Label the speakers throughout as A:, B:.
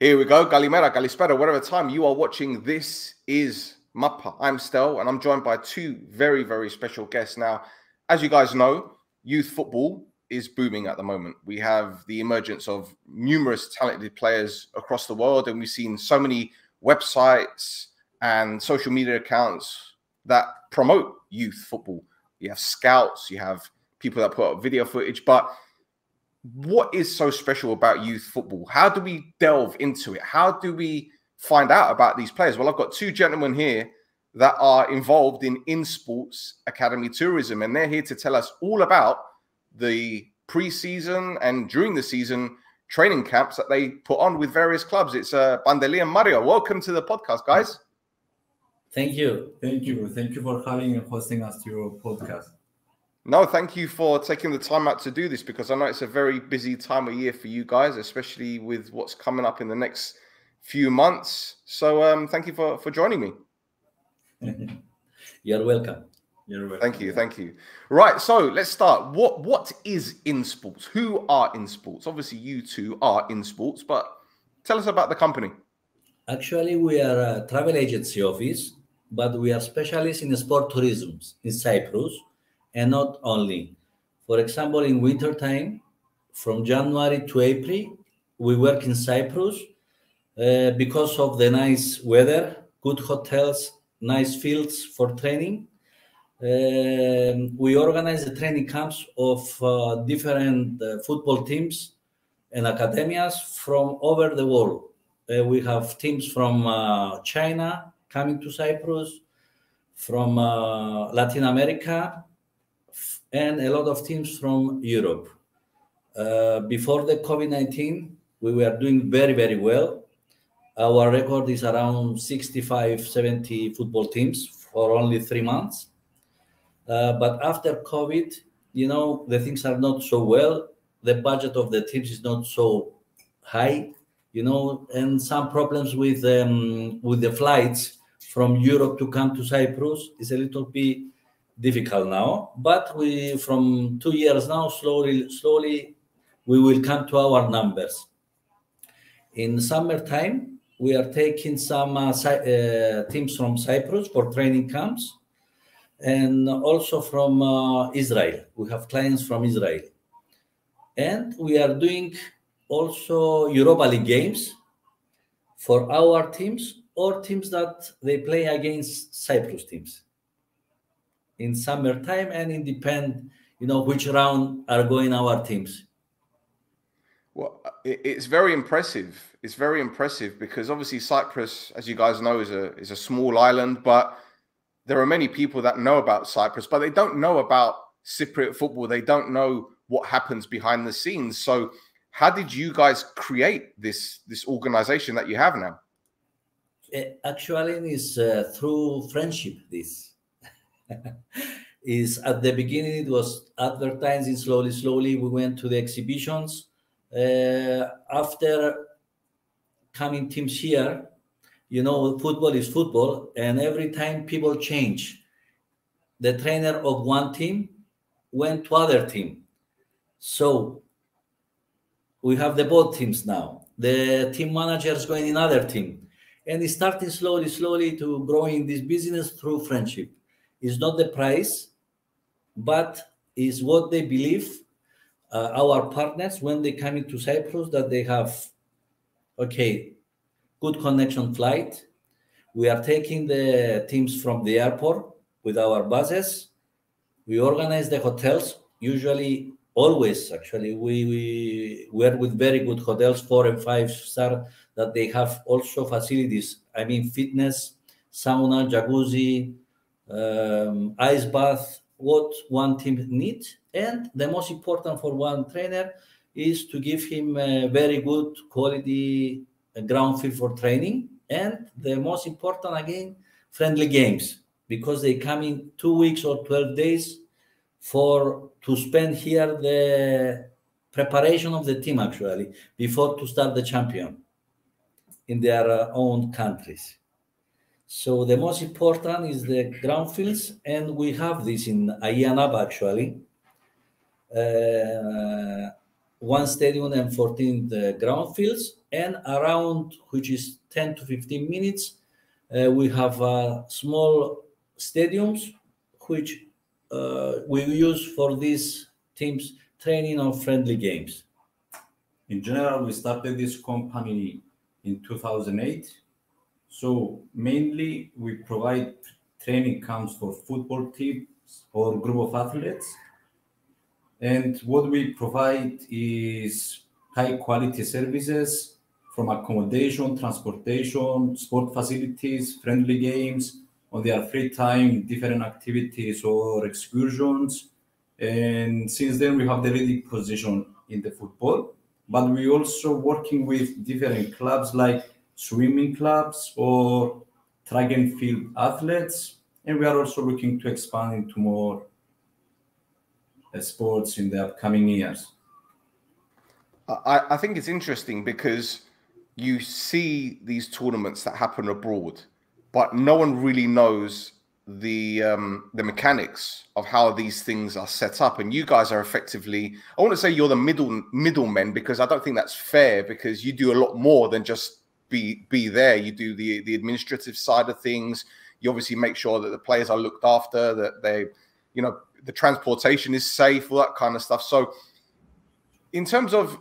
A: Here we go. Galimera, Kalispera, whatever time you are watching, this is Mappa. I'm Stel, and I'm joined by two very, very special guests. Now, as you guys know, youth football is booming at the moment. We have the emergence of numerous talented players across the world, and we've seen so many websites and social media accounts that promote youth football. You have scouts, you have people that put up video footage, but what is so special about youth football? How do we delve into it? How do we find out about these players? Well, I've got two gentlemen here that are involved in sports academy tourism, and they're here to tell us all about the pre-season and during the season training camps that they put on with various clubs. It's Pantelis and Mario. Welcome to the podcast, guys.
B: Thank you.
C: Thank you. Thank you for having and hosting us to your podcast.
A: No, thank you for taking the time out to do this, because I know it's a very busy time of year for you guys, especially with what's coming up in the next few months. So thank you for joining me.
B: You're welcome.
C: You're welcome.
A: Thank you. Thank you. Right. So let's start. What is in sports? Who are in sports? Obviously, you two are in sports, but tell us about the company.
B: Actually, we are a travel agency office, but we are specialists in sport tourism in Cyprus. And not only. For example, in winter time, from January to April, we work in Cyprus because of the nice weather, good hotels, nice fields for training. We organize the training camps of different football teams and academias from over the world. We have teams from China coming to Cyprus, from Latin America, and a lot of teams from Europe. Before the COVID-19, we were doing very, very well. Our record is around 65, 70 football teams for only 3 months. But after COVID, you know, the things are not so well. The budget of the teams is not so high, you know, and some problems with the flights from Europe to come to Cyprus is a little bit difficult now, but we from 2 years now, slowly we will come to our numbers. In summertime, we are taking some teams from Cyprus for training camps, and also from Israel. We have clients from Israel, and we are doing also Europa League games for our teams or teams that they play against Cyprus teams in summertime, and it depends, you know, which round are going our teams.
A: Well, it's very impressive. It's very impressive because obviously Cyprus, as you guys know, is a small island, but there are many people that know about Cyprus, but they don't know about Cypriot football. They don't know what happens behind the scenes. So how did you guys create this organization that you have now?
B: Actually, it's through friendship, this. Is at the beginning it was advertising. Slowly we went to the exhibitions. After coming teams here, you know, football is football, and every time people change. The trainer of one team went to other team, so we have the both teams now. The team manager is going in other team, and it's starting slowly to grow in this business through friendship. It's not the price, but is what they believe, our partners, when they come into Cyprus, that they have, okay, good connection flight. We are taking the teams from the airport with our buses. We organize the hotels, usually, always, actually. We work with very good hotels, 4 and 5 star, that they have also facilities. I mean, fitness, sauna, jacuzzi, ice bath, what one team needs. And the most important for one trainer is to give him a very good quality ground field for training. And the most important, again, friendly games, because they come in 2 weeks or 12 days to spend here the preparation of the team, actually, before to start the champion in their own countries. So the most important is the ground fields, and we have this in Ayanab, actually. 1 stadium and 14 ground fields, and around, which is 10 to 15 minutes, we have small stadiums which we use for these teams training on friendly games.
C: In general, we started this company in 2008. So mainly we provide training camps for football teams or group of athletes. And what we provide is high quality services from accommodation, transportation, sport facilities, friendly games, on their free time, different activities or excursions. And since then we have the leading position in the football, but we also working with different clubs like swimming clubs or track and field athletes. And we are also looking to expand into more sports in the upcoming years.
A: I think it's interesting because you see these tournaments that happen abroad, but no one really knows the mechanics of how these things are set up. And you guys are effectively, I want to say you're the middlemen, because I don't think that's fair, because you do a lot more than just be there. You do the administrative side of things. You obviously make sure that the players are looked after, that they, you know, the transportation is safe, all that kind of stuff. So in terms of,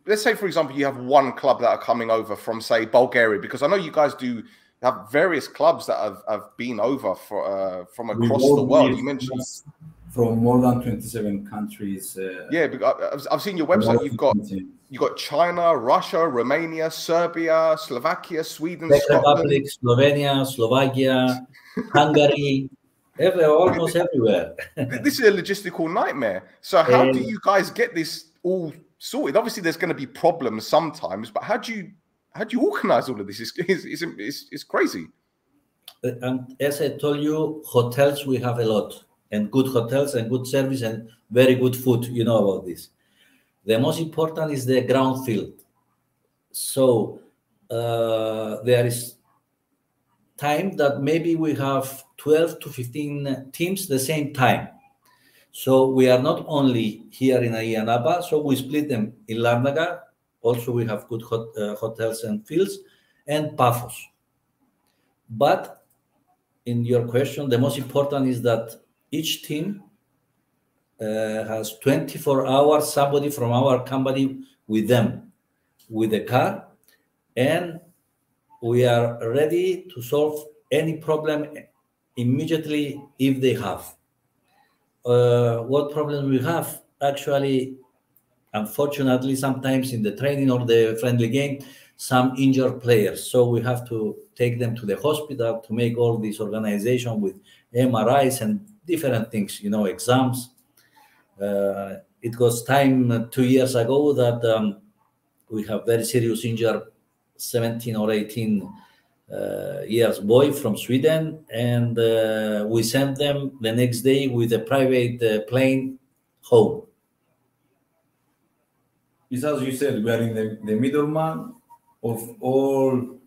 A: let's say, for example, you have one club that are coming over from, say, Bulgaria, because I know you guys do have various clubs that have been over from across the world. You mentioned
C: from more than 27 countries.
A: Yeah, because I've seen your website. You've got China, Russia, Romania, Serbia, Slovakia, Sweden,
B: Czech
A: Scotland,
B: Republic, Slovenia, Slovakia, Hungary, almost everywhere.
A: This is a logistical nightmare. So how do you guys get this all sorted? Obviously, there's going to be problems sometimes, but how do you organize all of this? It's crazy.
B: And as I told you, hotels we have a lot, and good hotels and good service and very good food. You know about this. The most important is the ground field. So there is time that maybe we have 12 to 15 teams the same time. So we are not only here in Ayanaba, so we split them in Larnaca. Also, we have good hotels and fields, and Paphos. But in your question, the most important is that each team has 24 hours somebody from our company with them, with a car, and we are ready to solve any problem immediately if they have. What problem we have? Actually, unfortunately, sometimes in the training or the friendly game, some injured players. So we have to take them to the hospital to make all this organization with MRIs and different things, you know, exams. It was time 2 years ago that we have very serious injured 17 or 18 years boy from Sweden, and we sent them the next day with a private plane home.
C: It's as you said, we are in the middleman of all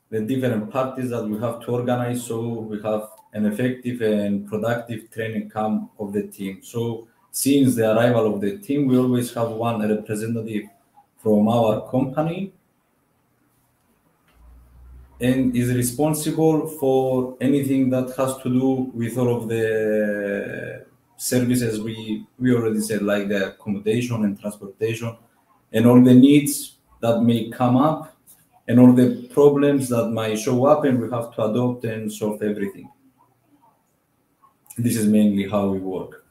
C: the different parties that we have to organize, so we have an effective and productive training camp of the team. So since the arrival of the team, we always have one representative from our company and is responsible for anything that has to do with all of the services we already said, like the accommodation and transportation and all the needs that may come up and all the problems that might show up, and we have to adopt and solve everything. This is mainly how we work.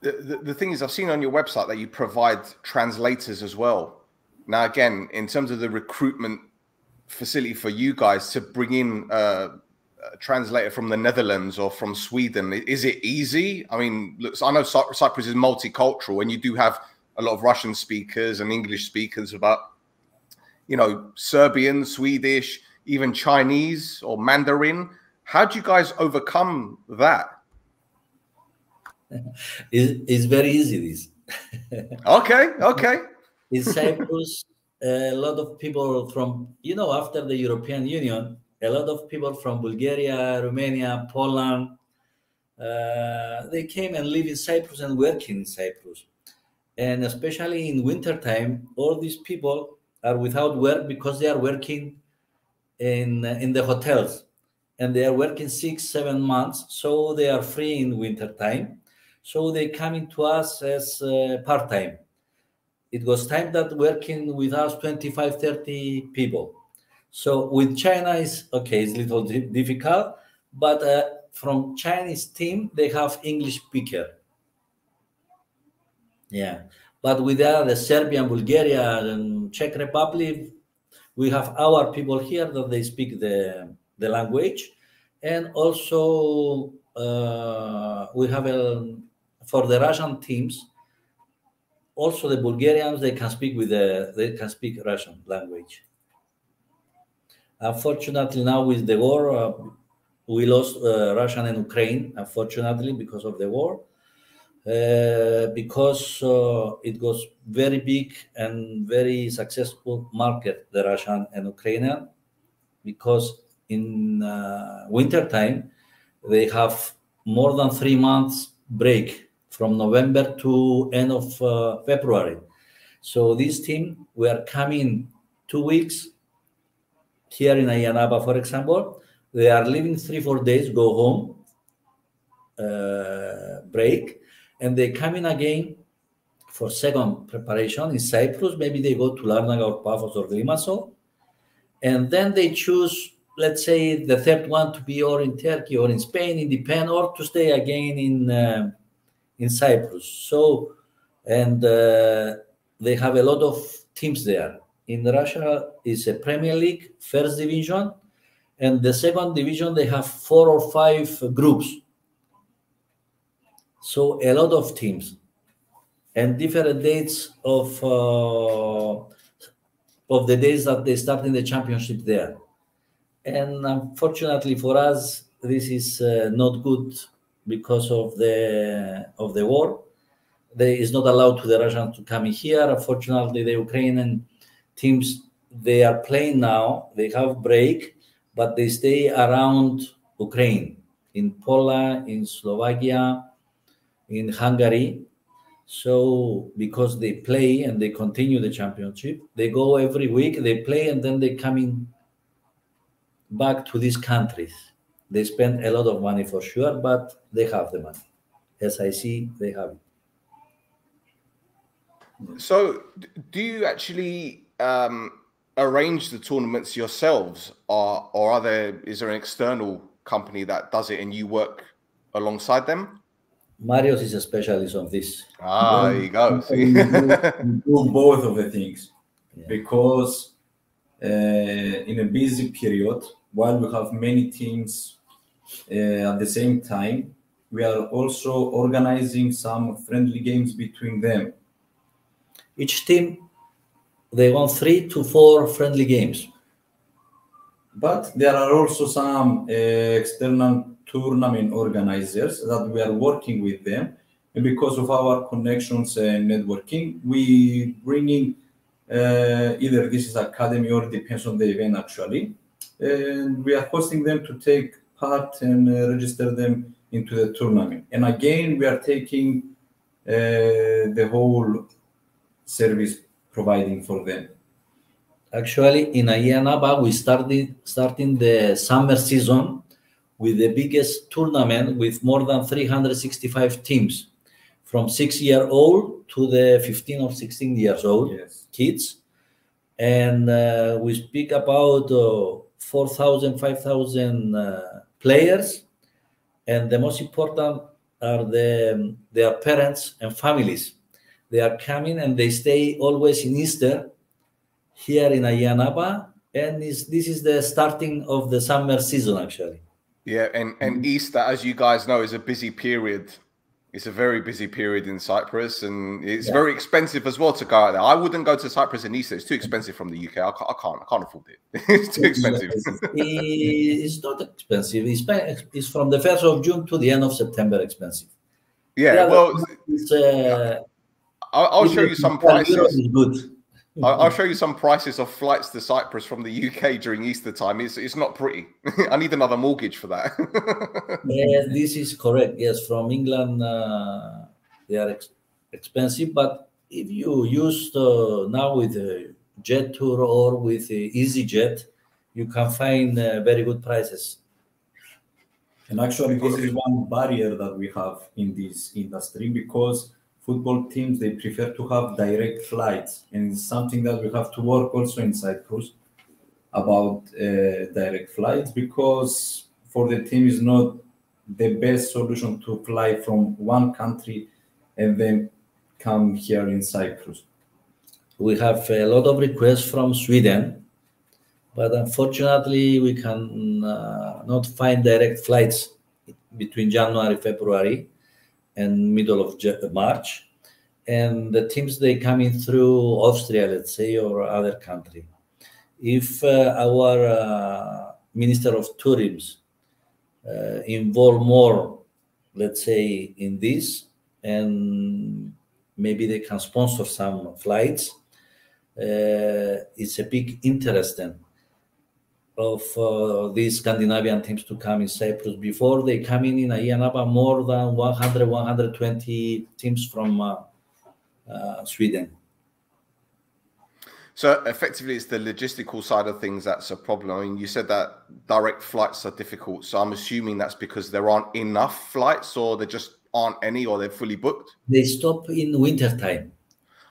A: The thing is, I've seen on your website that you provide translators as well. Now, again, in terms of the recruitment facility for you guys to bring in a translator from the Netherlands or from Sweden, is it easy? I mean, look, I know Cyprus is multicultural, and you do have a lot of Russian speakers and English speakers, but you know, Serbian, Swedish, even Chinese or Mandarin. How do you guys overcome that?
B: It's very easy, this.
A: Okay.
B: In Cyprus, a lot of people from, you know, after the European Union, a lot of people from Bulgaria, Romania, Poland, they came and live in Cyprus and work in Cyprus. And especially in wintertime, all these people are without work because they are working in the hotels, and they are working 6-7 months, so they are free in winter time. So they coming to us as part-time. It was time that working with us 25-30 people. So with China is okay, it's a little difficult, but from Chinese team they have English speaker. Yeah, but with the Serbia, Bulgaria, and Czech Republic, we have our people here that they speak the language, and also we have for the Russian teams. Also, the Bulgarians they can speak Russian language. Unfortunately, now with the war, we lost Russia and Ukraine. Unfortunately, because of the war. Because it was very big and very successful market, the Russian and Ukrainian, because in winter time they have more than 3 months break from November to end of February. So this team were coming 2 weeks here in Ayanaba, for example. They are leaving 3-4 days, go home, break, and they come in again for second preparation in Cyprus. Maybe they go to Larnaca or Paphos or Limassol. And then they choose, let's say, the third one to be or in Turkey or in Spain, it depends, or to stay again in Cyprus. So, and they have a lot of teams there. In Russia, is a Premier League, first division. And the second division, they have 4 or 5 groups. So a lot of teams and different dates of the days that they start in the championship there. And unfortunately for us, this is not good because of the war. They is not allowed to the Russians to come in here. Unfortunately, the Ukrainian teams, they are playing now. They have break, but they stay around Ukraine, in Poland, in Slovakia, in Hungary. So because they play and they continue the championship, they go every week, they play, and then they coming back to these countries. They spend a lot of money for sure, but they have the money. As I see, they have it.
A: So do you actually arrange the tournaments yourselves, or is there an external company that does it and you work alongside them?
B: Marios is a specialist on this.
A: There you go. See?
C: We do both of the things, because in a busy period, while we have many teams at the same time, we are also organizing some friendly games between them.
B: Each team, they want 3 to 4 friendly games.
C: But there are also some external tournament organizers that we are working with them, and because of our connections and networking, we bringing either this is academy or depends on the event actually, and we are hosting them to take part and register them into the tournament. And again, we are taking the whole service providing for them.
B: Actually, in Ayanaba, we starting the summer season with the biggest tournament with more than 365 teams, from 6-year-old to the 15 or 16 years old kids. And we speak about 4,000, 5,000 players. And the most important are their parents and families. They are coming and they stay always in Easter here in Ayanaba. And this is the starting of the summer season, actually.
A: Yeah, and Easter, as you guys know, is a busy period. It's a very busy period in Cyprus, and it's very expensive as well to go out there. I wouldn't go to Cyprus in Easter. It's too expensive from the UK. I can't afford it. It's too expensive.
B: It's not expensive. It's from the 1st of June to the end of September expensive.
A: Yeah, well, I'll show you some prices. I'll show you some prices of flights to Cyprus from the UK during Easter time. It's not pretty. I need another mortgage for that.
B: Yes, this is correct. Yes, from England, they are expensive. But if you use now with jet tour or with EasyJet, you can find very good prices.
C: And actually, this is one barrier that we have in this industry, because football teams, they prefer to have direct flights, and it's something that we have to work also in Cyprus about direct flights, because for the team is not the best solution to fly from one country and then come here in Cyprus.
B: We have a lot of requests from Sweden, but unfortunately we can not find direct flights between January, February, and middle of March. And the teams, they come in through Austria, let's say, or other country. If our Minister of Tourism involve more, let's say, in this, and maybe they can sponsor some flights, it's a big interest then of these Scandinavian teams to come in Cyprus. Before they come in Ayia Napa, more than 100, 120 teams from Sweden.
A: So effectively, it's the logistical side of things that's a problem. I mean, you said that direct flights are difficult. So I'm assuming that's because there aren't enough flights, or there just aren't any, or they're fully booked?
B: They stop in winter time,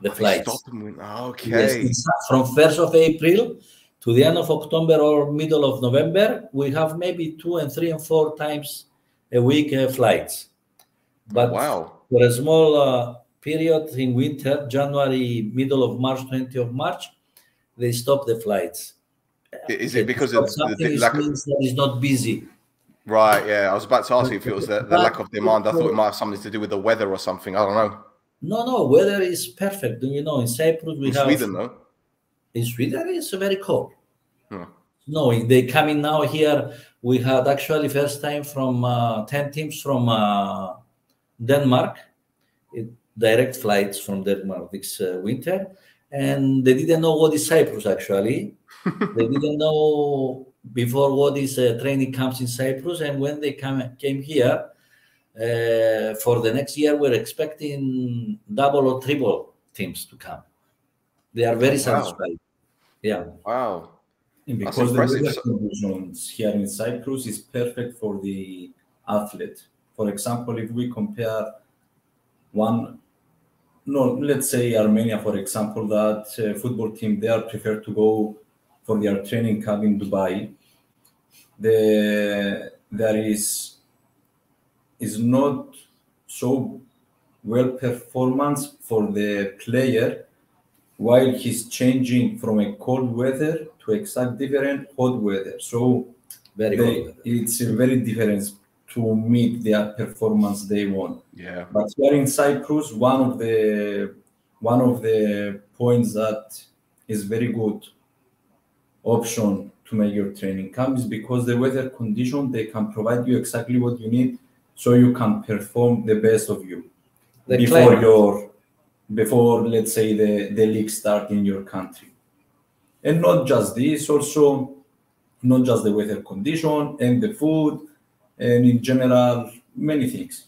B: the flights.
A: They stop in winter. Okay.
B: Yes, from 1st of April to the end of October or middle of November, we have maybe 2 and 3 and 4 times a week flights. But for a small period in winter, January, middle of March, 20th of March, they stop the flights.
A: Is it because of the lack of...
B: That is not busy.
A: Right, yeah. I was about to ask you if it was the lack of demand. I thought it might have something to do with the weather or something. I don't know.
B: No, weather is perfect. You know, in Cyprus we have...
A: Sweden, though?
B: In Sweden, it's very cold.
A: Hmm.
B: No, they coming now here. We had actually first time from 10 teams from Denmark, direct flights from Denmark this winter, and they didn't know what is Cyprus actually. They didn't know before what is training camps in Cyprus, and when they came here for the next year, we're expecting double or triple teams to come. They are very satisfied. Yeah.
A: Wow.
C: And because the weather conditions here in Cyprus is perfect for the athlete. For example, if we compare let's say Armenia, for example, that football team, they are preferred to go for their training camp in Dubai. There is not so well performance for the player while he's changing from a cold weather to exact different hot weather. So it's a very different to meet their performance they want.
A: Yeah.
C: But here in Cyprus, one of the points that is very good option to make your training camp is because the weather condition, they can provide you exactly what you need so you can perform the best of you before let's say the league start in your country. And not just this, also not just the weather condition and the food, and in general, many things.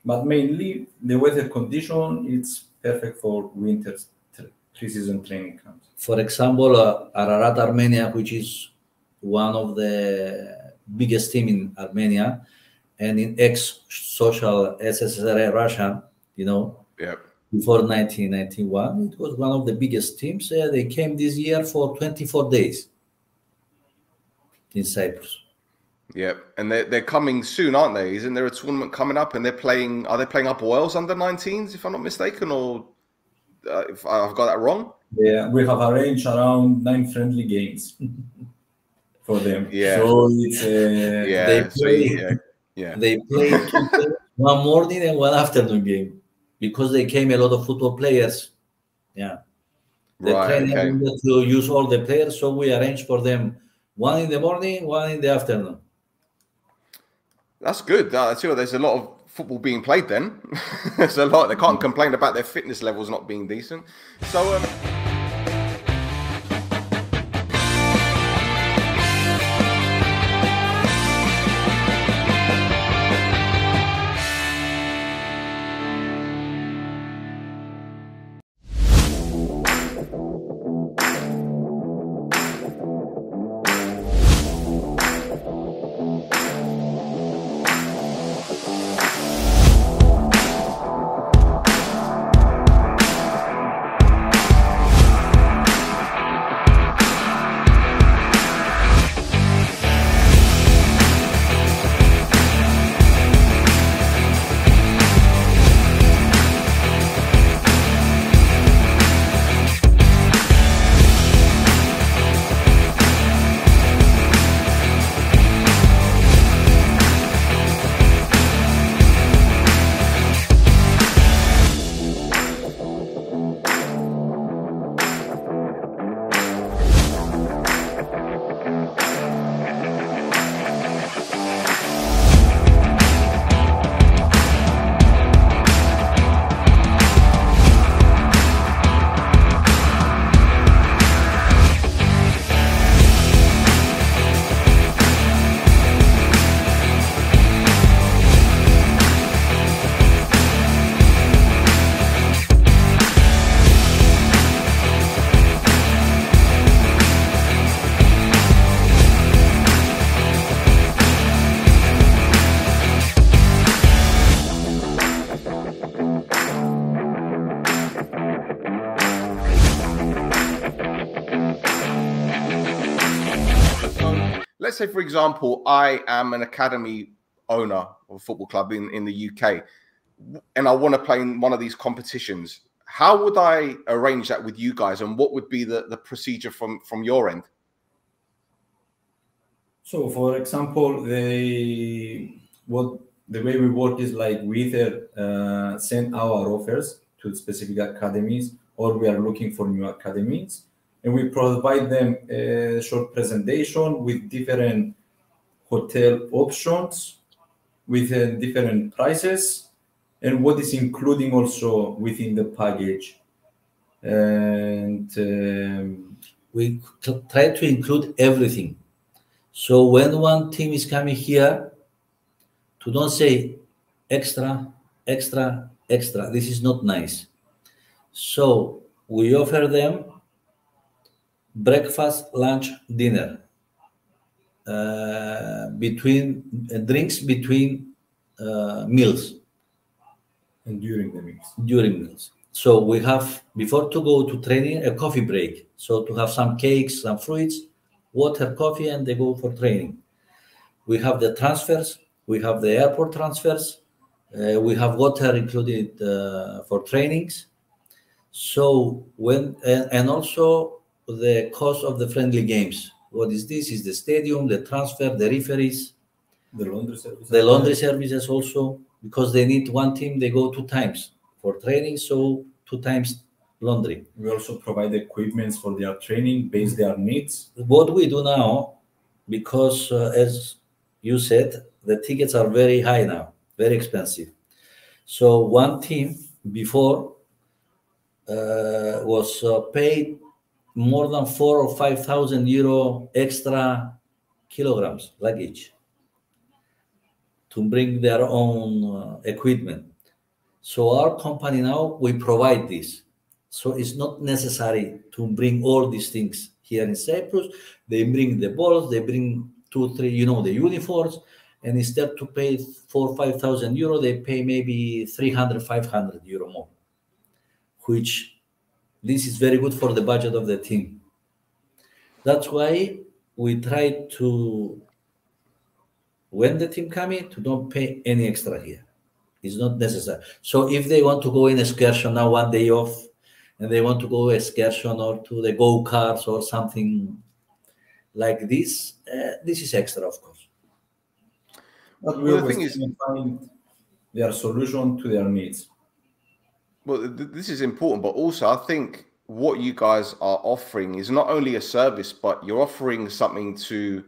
C: But mainly the weather condition, it's perfect for winter pre-season training camps.
B: For example, Ararat Armenia, which is one of the biggest team in Armenia and in ex-social SSSR Russia, you know, before 1991, it was one of the biggest teams. They came this year for 24 days in Cyprus.
A: Yeah, and they're coming soon, aren't they? Isn't there a tournament coming up? And are they playing up Wales under 19s, if I'm not mistaken, or if I've got that wrong?
C: Yeah, we have arranged around 9 friendly games for them.
A: Yeah,
C: so it's
B: they play one morning and one afternoon game because they came a lot of football players. Yeah, the trainer wanted to use all the players, so we arranged for them one in the morning, one in the afternoon.
A: That's good. There's a lot of football being played then. There's a lot. They can't complain about their fitness levels not being decent. So... let's say, for example, I am an academy owner of a football club in the UK, and I want to play in one of these competitions. How would I arrange that with you guys, and what would be the procedure from your end?
C: So, for example, the way we work is like we either send our offers to specific academies, or we are looking for new academies, and we provide them a short presentation with different hotel options, with different prices, and what is including also within the package. And
B: we try to include everything. So when one team is coming here, to don't say extra, extra, extra. This is not nice. So we offer them breakfast, lunch, dinner, between drinks between meals.
C: And during the meals.
B: During meals. So we have, before to go to training, a coffee break. So to have some cakes, some fruits, water, coffee, and they go for training. We have the transfers. We have the airport transfers. We have water included for trainings. So when, and also the cost of the friendly games. What is this? Is the stadium, the transfer, the referees.
C: The laundry services.
B: The laundry services also, because they need one team, they go 2 times for training, so 2 times laundry.
C: We also provide equipments for their training based their needs.
B: What we do now, because as you said, the tickets are very high now, very expensive. So one team before was paid more than 4,000 or 5,000 euro extra kilograms luggage to bring their own equipment. So our company now, we provide this. So it's not necessary to bring all these things here in Cyprus. They bring the balls, they bring 2, 3, the uniforms, and instead to pay 4,000 or 5,000 euro, they pay maybe 300, 500 euro more, which this is very good for the budget of the team. That's why we try to, when the team come in, to don't pay any extra here. It's not necessary. So if they want to go in excursion now, 1 day off, and they want to go excursion or to the go-karts or something like this, this is extra, of course.
C: But we always find their solution to their needs.
A: Well, this is important, but also I think what you guys are offering is not only a service, but you're offering something to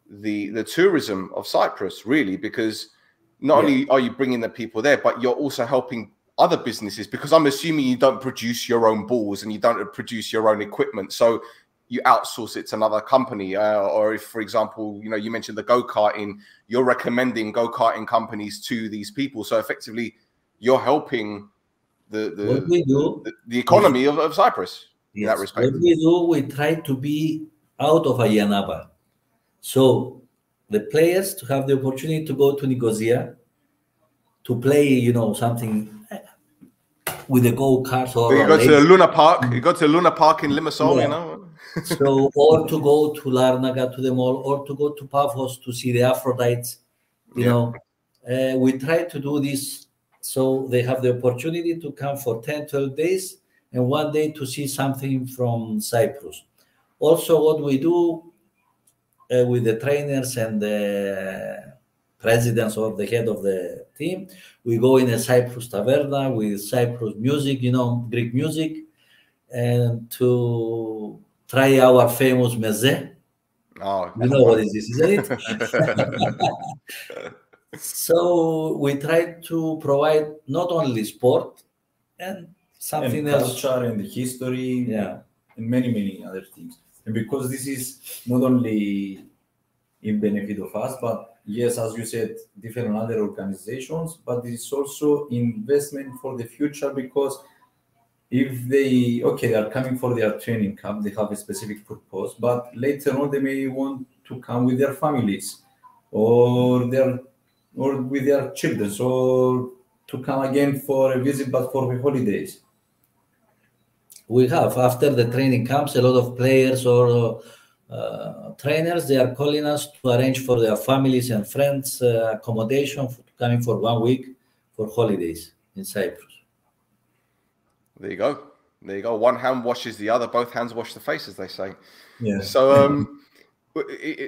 A: the tourism of Cyprus, really, because not only are you bringing the people there, but you're also helping other businesses, because I'm assuming you don't produce your own balls and you don't produce your own equipment. So you outsource it to another company, or if, for example, you mentioned the go-karting, you're recommending go-karting companies to these people. So effectively, you're helping the economy of Cyprus in that respect.
B: What we do, we try to be out of Ayanaba. So the players to have the opportunity to go to Nicosia to play, something with the go-karts, or
A: you go to the Luna Park. You go to the Luna Park in Limassol,
B: So, or to go to Larnaca, to the mall, or to go to Paphos to see the Aphrodites. We try to do this so they have the opportunity to come for 10, 12 days and 1 day to see something from Cyprus. Also, what we do with the trainers and the presidents or the head of the team, we go in a Cyprus taverna with Cyprus music, Greek music, and to try our famous meze.
A: Oh,
B: you know what is this, isn't it? So we try to provide not only sport and something else,
C: culture and history, and many other things. And because this is not only in benefit of us, but yes, as you said, different other organizations, but it's also investment for the future, because if they are coming for their training camp, they have a specific purpose, but later on they may want to come with their families or with their children, or to come again for a visit, but for the holidays.
B: We have, after the training camps, a lot of players or trainers. They are calling us to arrange for their families and friends accommodation coming for 1 week for holidays in Cyprus.
A: There you go. There you go. One hand washes the other. Both hands wash the face, as they say.
B: Yeah.
A: So,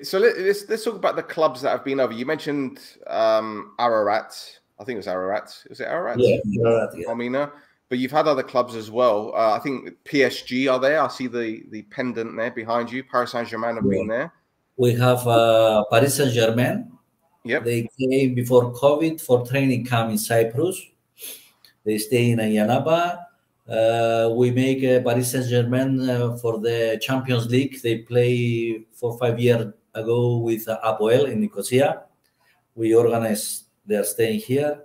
A: so let's talk about the clubs that have been over. You mentioned Ararat. I think it was Ararat. Was it Ararat?
B: Yeah, Ararat, yeah.
A: Armenia. But you've had other clubs as well. I think PSG are there. I see the pendant there behind you. Paris Saint-Germain have been there.
B: We have Paris Saint-Germain.
A: Yep.
B: They came before COVID for training camp in Cyprus. They stay in Yanaba. We make Paris Saint-Germain for the Champions League. They play 4 or 5 years ago with Apoel in Nicosia. We organize their staying here.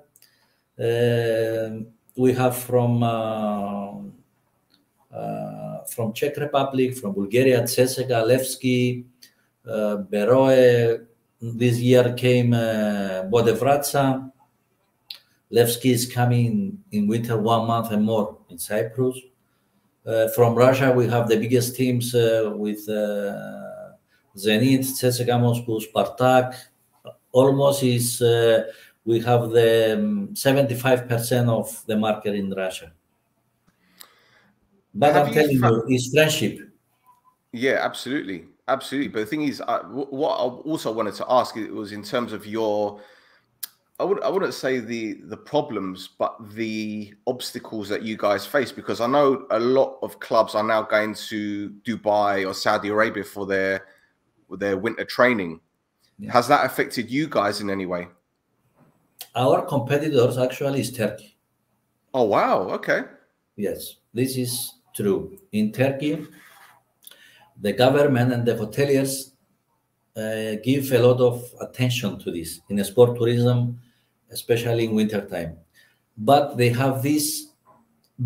B: We have from Czech Republic, from Bulgaria, CSKA, Levski, Beroe. This year came Bodevratsa. Levski is coming in winter 1 month and more in Cyprus. From Russia, we have the biggest teams with Zenit, CSKA Moscow, Spartak. Almost is we have the 75% of the market in Russia. But I'm telling you, it's friendship.
A: Yeah, absolutely. Absolutely. But the thing is, what I also wanted to ask, it was in terms of your, I wouldn't say the problems, but the obstacles that you guys face, because I know a lot of clubs are now going to Dubai or Saudi Arabia for their winter training. Yeah. Has that affected you guys in any way?
B: Our competitors actually is Turkey.
A: Oh, wow. Okay.
B: Yes, this is true. In Turkey, the government and the hoteliers give a lot of attention to this in sport tourism, especially in winter time. But they have these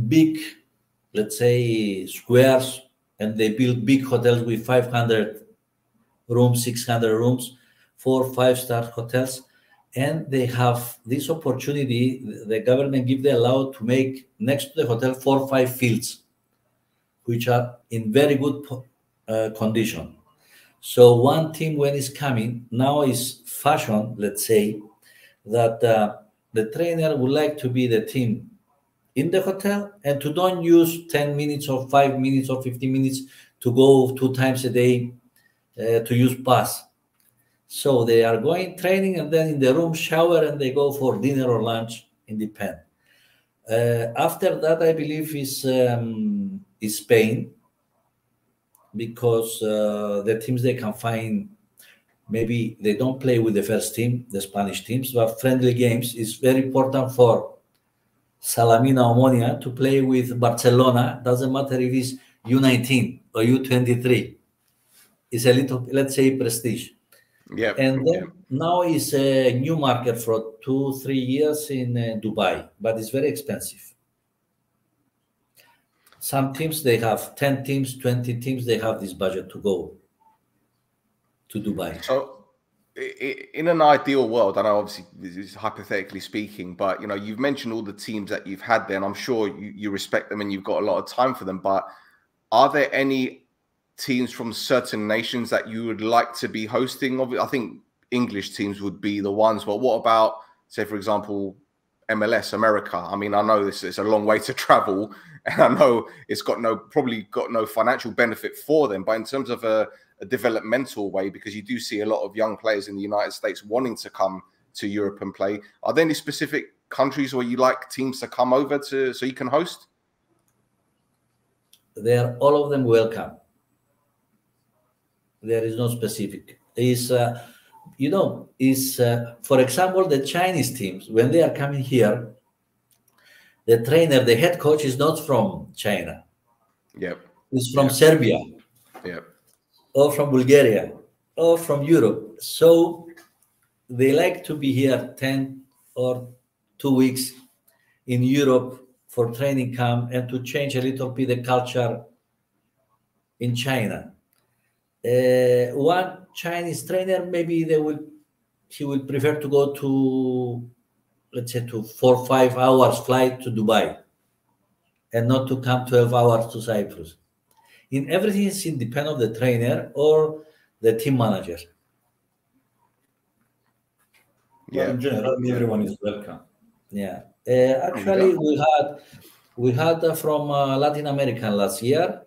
B: big, let's say, squares, and they build big hotels with 500 rooms, 600 rooms, 4 or 5-star hotels. And they have this opportunity, the government give the allow to make next to the hotel 4 or 5 fields, which are in very good condition. So one team when it's coming, now is fashion, let's say, that the trainer would like to be the team in the hotel and to don't use 10 minutes or 5 minutes or 15 minutes to go 2 times a day to use pass. So they are going training and then in the room shower and they go for dinner or lunch in the pen. After that, I believe is Spain, because the teams they can find, maybe they don't play with the first team, the Spanish teams, but friendly games is very important for Salamina Omonia to play with Barcelona. Doesn't matter if it's U19 or U23. It's a little, let's say, prestige.
A: Yeah.
B: And then now is a new market for 2-3 years in Dubai, but it's very expensive. Some teams, they have 10 teams, 20 teams, they have this budget to go to Dubai.
A: So in an ideal world, I know obviously this is hypothetically speaking, but you know, you've mentioned all the teams that you've had there, and I'm sure you respect them and you've got a lot of time for them, but are there any teams from certain nations that you would like to be hosting? I think English teams would be the ones, but what about, say, for example, MLS, America? I mean, I know this is a long way to travel, and I know it's probably got no financial benefit for them, but in terms of a developmental way, because you do see a lot of young players in the United States wanting to come to Europe and play. Are there any specific countries where you like teams to come over to so you can host?
B: They are all of them welcome. There is no specific. Is for example, the Chinese teams, when they are coming here, the trainer, the head coach is not from China.
A: Yep.
B: He's from Serbia.
A: Yep.
B: Or from Bulgaria, or from Europe. So they like to be here 10 or 2 weeks in Europe for training camp and to change a little bit the culture in China. One Chinese trainer, maybe he will prefer to go to, let's say, to 4 or 5 hours flight to Dubai and not to come 12 hours to Cyprus. In everything, it depends on the trainer or the team manager.
C: Well, in general, everyone is welcome.
B: Yeah. Actually, we had from Latin America last year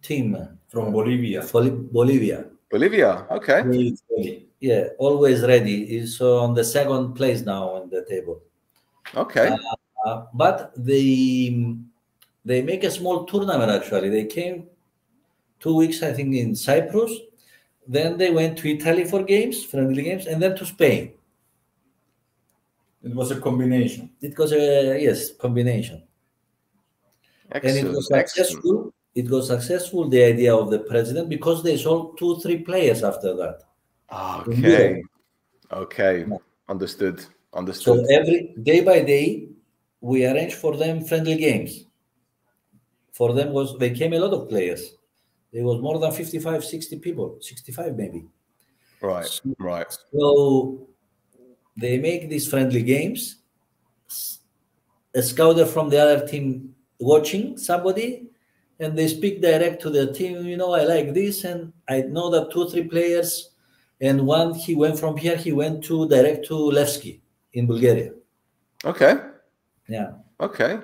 B: team
C: From Bolivia.
B: Bolivia.
A: Bolivia. Okay.
B: Yeah, always ready. Is on the second place now on the table.
A: Okay.
B: But they make a small tournament. Actually, they came 2 weeks, I think, in Cyprus. Then they went to Italy for games, friendly games, and then to Spain.
C: It was a combination.
B: It was a combination.
A: Excellent.
B: And it was successful. It was successful, the idea of the president, because they sold 2-3 players after that.
A: Okay. Okay. Understood.
B: So every day by day, we arranged for them friendly games. For them they came a lot of players. There was more than 55, 60 people, 65 maybe.
A: Right. Right.
B: So they make these friendly games. A scouter from the other team watching somebody, and they speak direct to the team. You know, I like this, and I know that 2-3 players, and one he went from here. He went to direct to Levski in Bulgaria.
A: Okay.
B: Yeah.
A: Okay.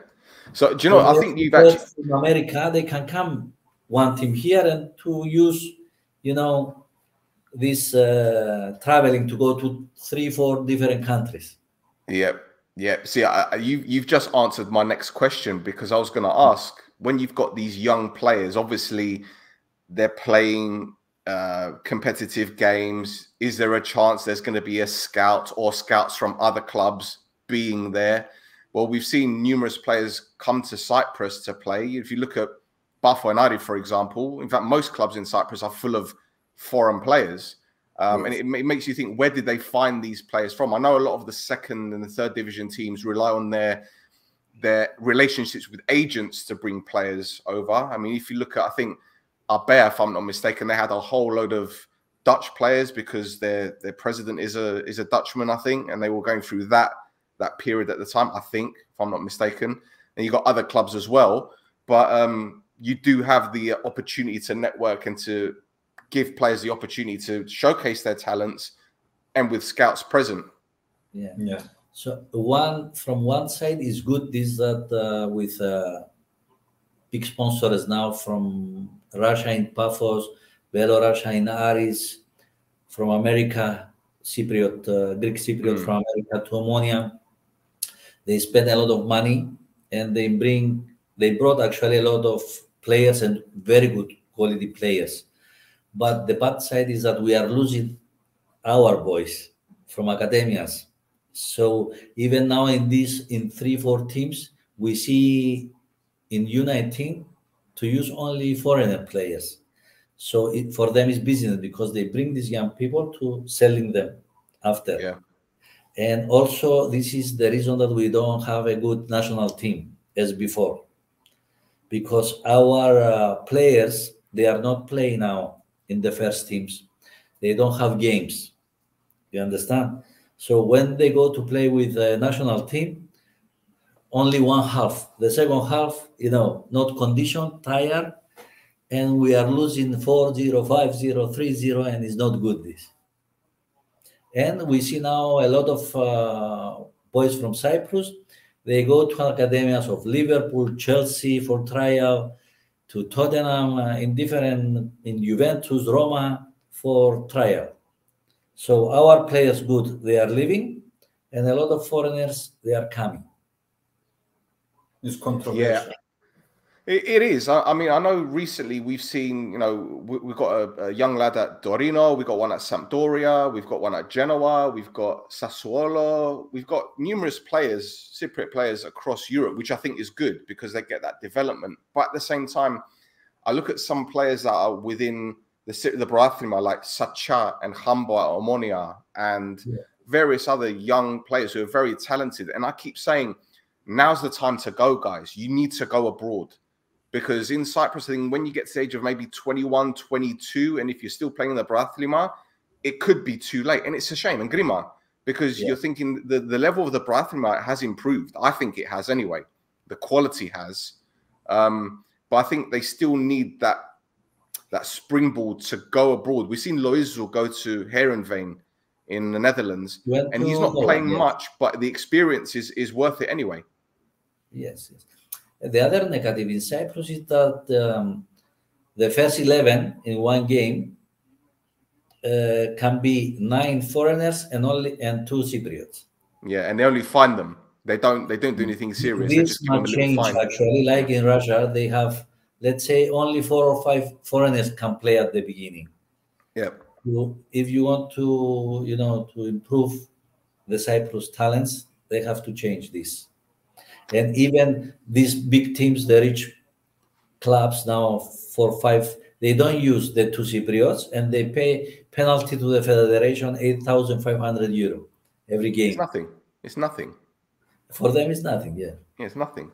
A: So do you know? I think you've actually
B: from America. They can come one team here and to use, you know, this traveling to go to 3-4 different countries.
A: Yep. Yep. See, you've just answered my next question, because I was going to ask, when you've got these young players, obviously they're playing competitive games. Is there a chance there's going to be a scout or scouts from other clubs being there? Well, we've seen numerous players come to Cyprus to play. If you look at Bafo and Ari, for example, in fact, most clubs in Cyprus are full of foreign players. And it makes you think, where did they find these players from? I know a lot of the second and the third division teams rely on their relationships with agents to bring players over. I mean, if you look at, I think, Arbea, if I'm not mistaken, they had a whole load of Dutch players because their president is a Dutchman, I think, and they were going through that period at the time, I think, if I'm not mistaken. And you got other clubs as well. But you do have the opportunity to network and to give players the opportunity to showcase their talents, and with scouts present.
B: Yeah. So from one side is good, is that with big sponsors now from Russia in Paphos, Belorussia in Aris, from America, Cypriot, Greek Cypriot from America to Omonia. They spend a lot of money, and they brought actually a lot of players, and very good quality players. But the bad side is that we are losing our boys from academias. So even now in 3-4 teams, we see in U19 to use only foreigner players. So for them is business, because they bring these young people to selling them after.
A: Yeah.
B: And also this is the reason that we don't have a good national team as before, because our players, they are not playing now in the first teams. They don't have games. You understand? So when they go to play with the national team, only one half. The second half, you know, not conditioned, tired, and we are losing 4-0, 5-0, 3-0, and it's not good, this. And we see now a lot of boys from Cyprus. They go to academias of Liverpool, Chelsea for trial, to Tottenham, in Juventus, Roma for trial. So our players good, they are leaving, and a lot of foreigners, they are coming.
C: It's controversial.
A: Yeah. It is. I mean, I know recently we've seen, you know, we've got a young lad at Torino, we've got one at Sampdoria, we've got one at Genoa, we've got Sassuolo, we've got numerous players, Cypriot players across Europe, which I think is good because they get that development. But at the same time, I look at some players that are within the Barathima, like Sacha and Hamba, Omonia, and various other young players who are very talented. And I keep saying, now's the time to go, guys. You need to go abroad. Because in Cyprus, I think when you get to the age of maybe 21, 22, and if you're still playing in the Barathima, it could be too late. And it's a shame. And Grima, because you're thinking the level of the Barathima has improved. I think it has anyway. The quality has. But I think they still need that that springboard to go abroad. We've seen Loizel go to Heerenveen in the Netherlands, and he's not playing much, but the experience is worth it anyway.
B: Yes, yes. The other negative in Cyprus is that the first 11 in one game can be 9 foreigners and 2 Cypriots.
A: Yeah, and they only fine them. They don't do anything serious. They just give them a little fine.
B: Actually, like in Russia, they have, let's say, only 4 or 5 foreigners can play at the beginning.
A: Yeah.
B: If you want to, to improve the Cyprus talents, they have to change this. And even these big teams, the rich clubs now, 4 or 5, they don't use the 2 Cypriots, and they pay penalty to the federation 8,500 euro every game.
A: It's nothing. It's nothing.
B: For them, it's nothing. Yeah.
A: It's nothing.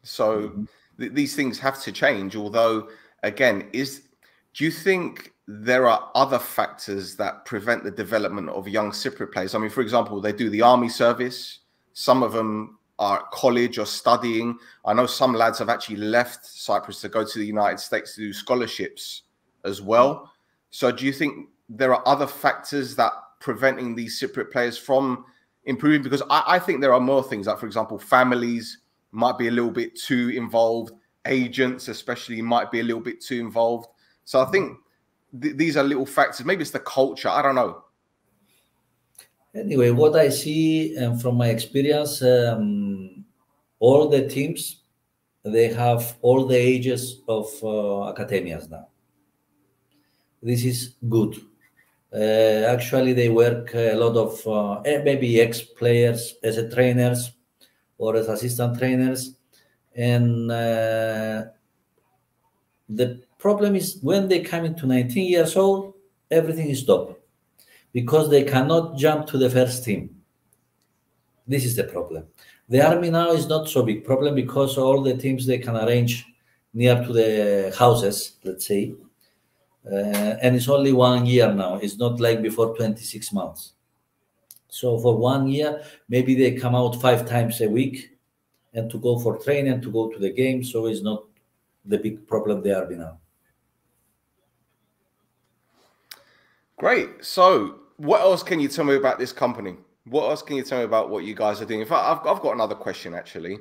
A: So these things have to change. Although, again, do you think there are other factors that prevent the development of young Cypriot players? I mean, for example, they do the army service. Some of them are at college or studying. I know some lads have actually left Cyprus to go to the United States to do scholarships as well. So do you think there are other factors that preventing these Cypriot players from improving? Because I think there are more things, like, for example, families might be a little bit too involved. Agents especially might be a little bit too involved. So I think these are little factors. Maybe it's the culture. I don't know.
B: Anyway, what I see from my experience, all the teams, they have all the ages of academias now. This is good. Actually, they work a lot of maybe ex-players as a trainers or as assistant trainers. And the problem is when they come into 19 years old, everything is stopped because they cannot jump to the first team. This is the problem. The army now is not so big problem because all the teams, they can arrange near to the houses, let's say. And it's only 1 year now. It's not like before 26 months. So for 1 year, maybe they come out 5 times a week and to go for training, to go to the game. So it's not the big problem they are now.
A: Great. So what else can you tell me about this company? What else can you tell me about what you guys are doing? In fact, I've got another question, actually.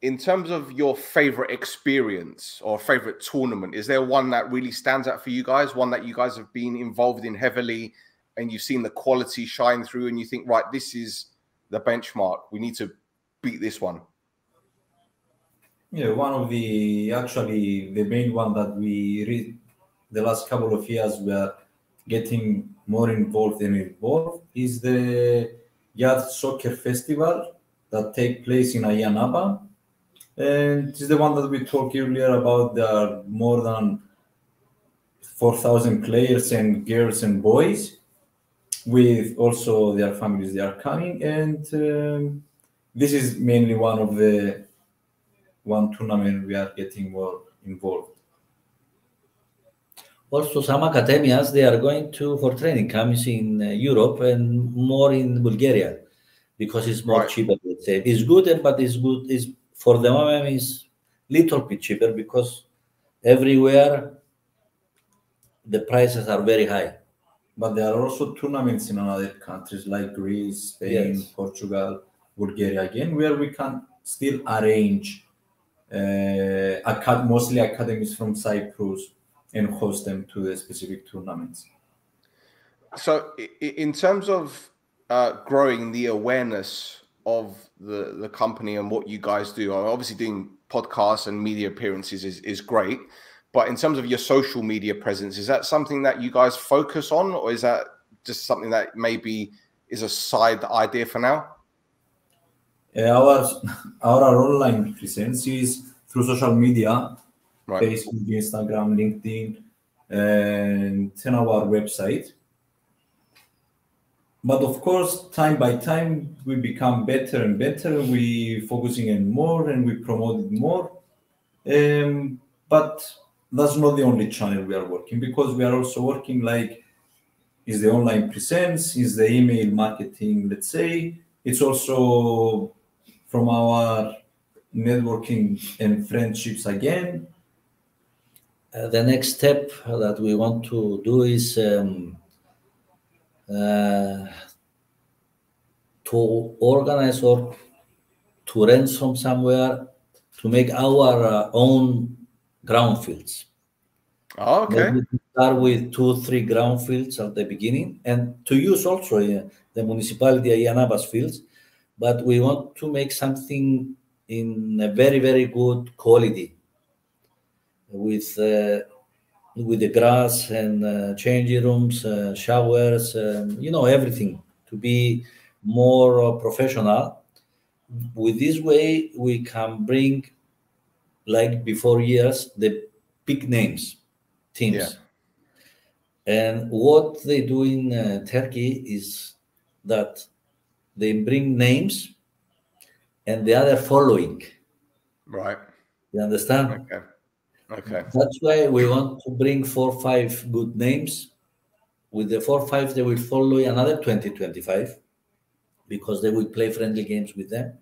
A: In terms of your favorite experience or favorite tournament, is there one that really stands out for you guys? One that you guys have been involved in heavily and you've seen the quality shine through and you think, right, this is the benchmark. We need to beat this one.
C: Yeah, one of the main one that we read the last couple of years we are getting more involved is the Youth Soccer Festival that take place in Ayanapa. And it's the one that we talked earlier about. There are more than 4,000 players and girls and boys with also their families. They are coming. And this is mainly one tournament we are getting more involved.
B: Also, some academias, they are going for training camps in Europe and more in Bulgaria because it's more cheaper, let's say. It's good, but it's good. For the moment, it's little bit cheaper because everywhere the prices are very high.
C: But there are also tournaments in other countries like Greece, Spain, Portugal, Bulgaria again, where we can still arrange mostly academies from Cyprus and host them to the specific tournaments.
A: So in terms of growing the awareness of the company and what you guys do, obviously doing podcasts and media appearances is great, but in terms of your social media presence, is that something that you guys focus on, or is that just something that maybe is a side idea for now?
C: Our online presence is through social media, Facebook, Instagram, LinkedIn, and then our website. But of course, time by time, we become better and better. We focusing on more and we promote it more. But that's not the only channel we are working, because we are also working is the online presence, is the email marketing, let's say. It's also from our networking and friendships again.
B: The next step that we want to do is to organize or to rent from somewhere to make our own ground fields.
A: Oh, okay.
B: Maybe to start with 2-3 ground fields at the beginning, and to use also the municipality Ayanaba's fields. But we want to make something in a very, very good quality with the grass and changing rooms, showers, everything to be more professional. With this way, we can bring, like before years, the big names, teams.
A: Yeah.
B: And what they do in Turkey is that they bring names and the other following.
A: Right.
B: You understand?
A: Okay. Okay.
B: That's why we want to bring 4 or 5 good names. With the 4 or 5, they will follow another 20-25 because they will play friendly games with them.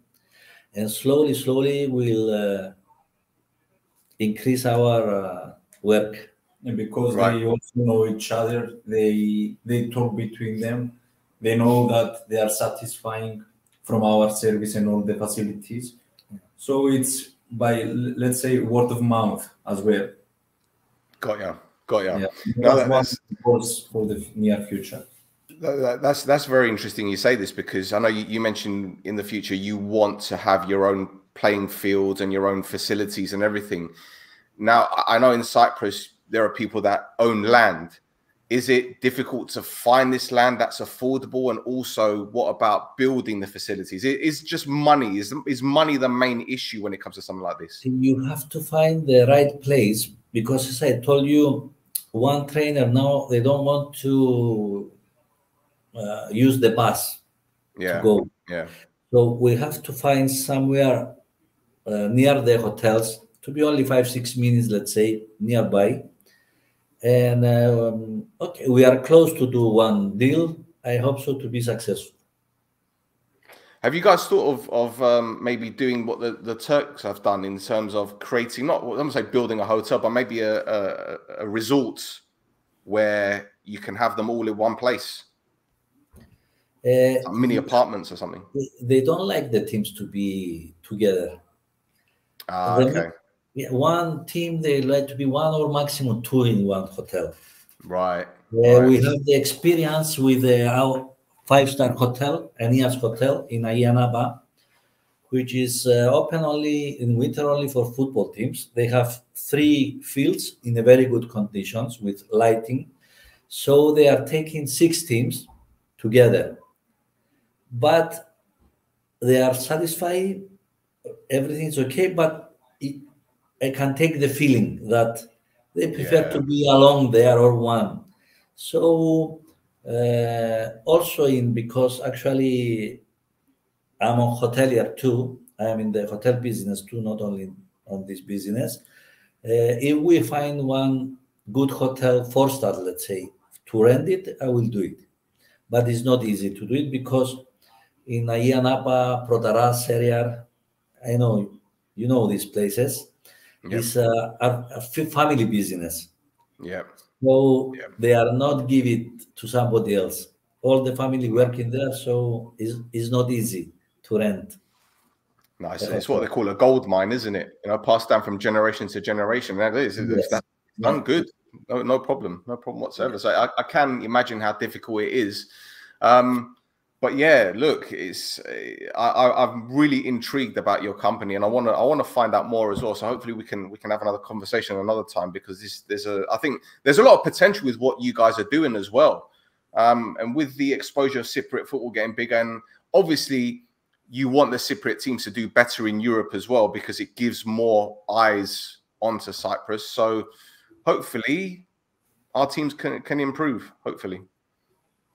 B: And slowly we'll increase our work.
C: And because
A: Right.
C: they also know each other, they talk between them. They know that they are satisfying from our service and all the facilities. So it's by, let's say, word of mouth as well.
A: Got ya. Got ya.
C: Yeah.
A: No,
C: That's one course for the near future.
A: That's very interesting you say this, because I know you mentioned in the future you want to have your own playing fields and your own facilities and everything. Now, I know in Cyprus there are people that own land. Is it difficult to find this land that's affordable? And also, what about building the facilities? Is just money, is money the main issue when it comes to something like this?
B: You have to find the right place, because as I told you, one trainer now, they don't want to use the bus to go.
A: Yeah.
B: So we have to find somewhere near the hotels, to be only 5-6 minutes, let's say, nearby. And okay, we are close to do one deal. I hope so to be successful.
A: Have you guys thought of maybe doing what the Turks have done in terms of creating, not I'm gonna say building a hotel, but maybe a resort where you can have them all in one place? Like mini apartments or something.
B: They don't like the teams to be together.
A: Okay.
B: One team, they like to be 1 or maximum 2 in one hotel.
A: Right.
B: We have the experience with our 5-star hotel, Aeneas Hotel in Ayanaba, which is open only in winter, only for football teams. They have 3 fields in a very good conditions with lighting. So they are taking 6 teams together. But they are satisfied, everything is okay, but I can take the feeling that they prefer to be alone there or one. So also because actually I'm a hotelier too. I'm in the hotel business too, not only on this business. If we find one good hotel, 4-star, let's say, to rent it, I will do it. But it's not easy to do it because in Ayanapa, Protaras area, I know you know these places. It's a family business.
A: Yeah.
B: So they are not give it to somebody else. All the family working there, so it's not easy to rent.
A: Nice. It's what they call a gold mine, isn't it? Passed down from generation to generation. That is, that's done good. No problem. No problem whatsoever. So I can imagine how difficult it is. But yeah, look, I'm really intrigued about your company, and I want to find out more as well. So hopefully we can have another conversation another time, because I think there's a lot of potential with what you guys are doing as well, and with the exposure of Cypriot football getting bigger, and obviously you want the Cypriot teams to do better in Europe as well, because it gives more eyes onto Cyprus. So hopefully our teams can improve. Hopefully.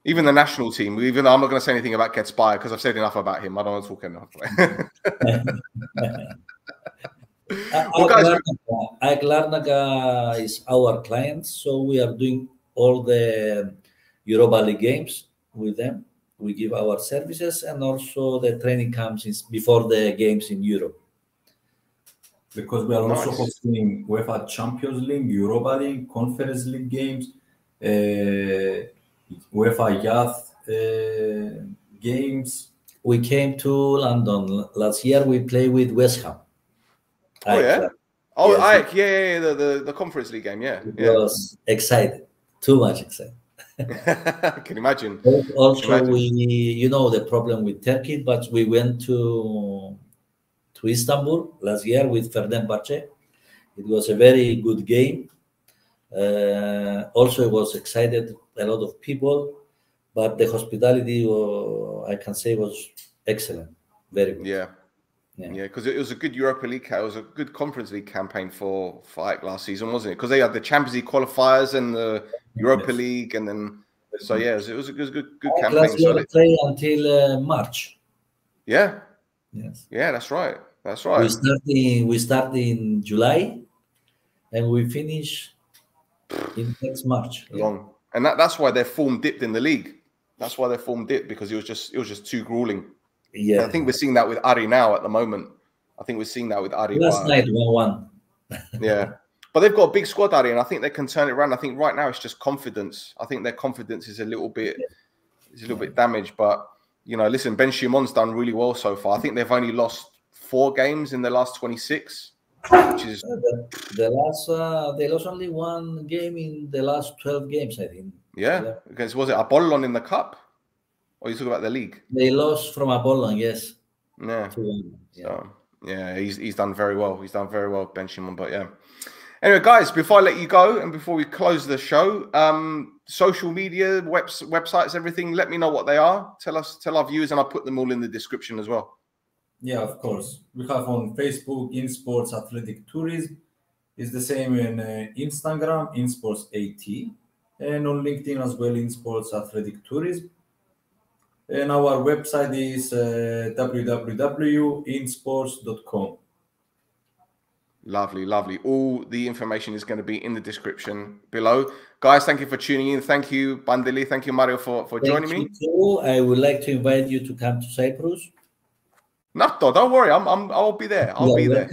A: Even the national team, even though I'm not going to say anything about Getspire because I've said enough about him. I don't want to talk enough.
B: Larnaca is our client, so we are doing all the Europa League games with them. We give our services, and also the training camps before the games in Europe.
C: because we are also
A: Nice.
C: hosting UEFA Champions League, Europa League, Conference League games, UEFA Youth games.
B: We came to London last year. We played with West Ham.
A: Oh yeah.
B: Club.
A: Oh,
B: Yes,
A: yeah. The Conference League game. Yeah,
B: it
A: yeah.
B: was excited, too much excited.
A: I can imagine.
B: Also, we, you know, the problem with Turkey, but we went to Istanbul last year with Fenerbahce. It was a very good game. Also, it was excited, a lot of people, but the hospitality, I can say, was excellent. Very good.
A: Yeah, because it was a good Europa League. It was a good Conference League campaign for AEK last season, wasn't it? Because they had the Champions League qualifiers and the Europa League, and then so yeah, it was a good campaign.
B: Last year play until March.
A: Yeah.
B: Yes.
A: Yeah, that's right. That's right.
B: We start in July, and we finish in next March.
A: Long, and that's why their form dipped in the league. That's why their form dipped, because it was just too grueling.
B: Yeah,
A: and I think we're seeing that with Ari now at the moment. I think we're seeing that with Ari.
B: Last night 1-1.
A: Yeah, but they've got a big squad, Ari, and I think they can turn it around. I think right now it's just confidence. I think their confidence is a little bit damaged. But you know, listen, Ben Shimon's done really well so far. I think they've only lost 4 games in the last 26, which is
B: they lost only 1 game in the last 12 games, I think.
A: Yeah, because was it Apollon in the cup, or you talk about the league?
B: They lost from Apollon, yes.
A: Yeah.
B: Yeah.
A: So, yeah, he's done very well. He's done very well, Ben Shimon. But yeah. Anyway, guys, before I let you go and before we close the show, social media, websites, everything, let me know what they are. Tell our viewers, and I'll put them all in the description as well.
C: Yeah, of course. We have on Facebook, InSports Athletic Tourism. It's the same in Instagram, InSports AT. And on LinkedIn as well, InSports Athletic Tourism. And our website is www.insports.com.
A: Lovely. All the information is going to be in the description below. Guys, thank you for tuning in. Thank you, Pantelis. Thank you, Mario, for joining me.
B: Too. I would like to invite you to come to Cyprus.
A: No, don't worry. I'll be there. I'll be there.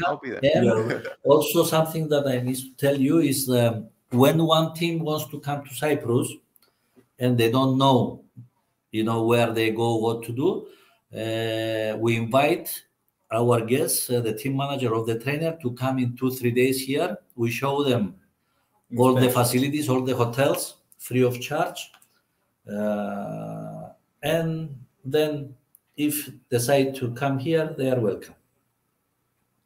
B: And also something that I need to tell you is when one team wants to come to Cyprus and they don't know, where they go, what to do, we invite our guests, the team manager or the trainer, to come in 2-3 days here. We show them all the facilities, all the hotels, free of charge. And then if decide to come here, they are welcome.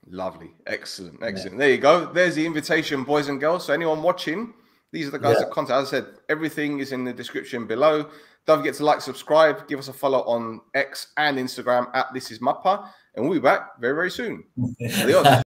A: Lovely. Excellent. Yeah. There you go. There's the invitation, boys and girls. So anyone watching, these are the guys that contact. As I said, everything is in the description below. Don't forget to like, subscribe, give us a follow on X and Instagram @thisismappa, and we'll be back very, very soon. Adios.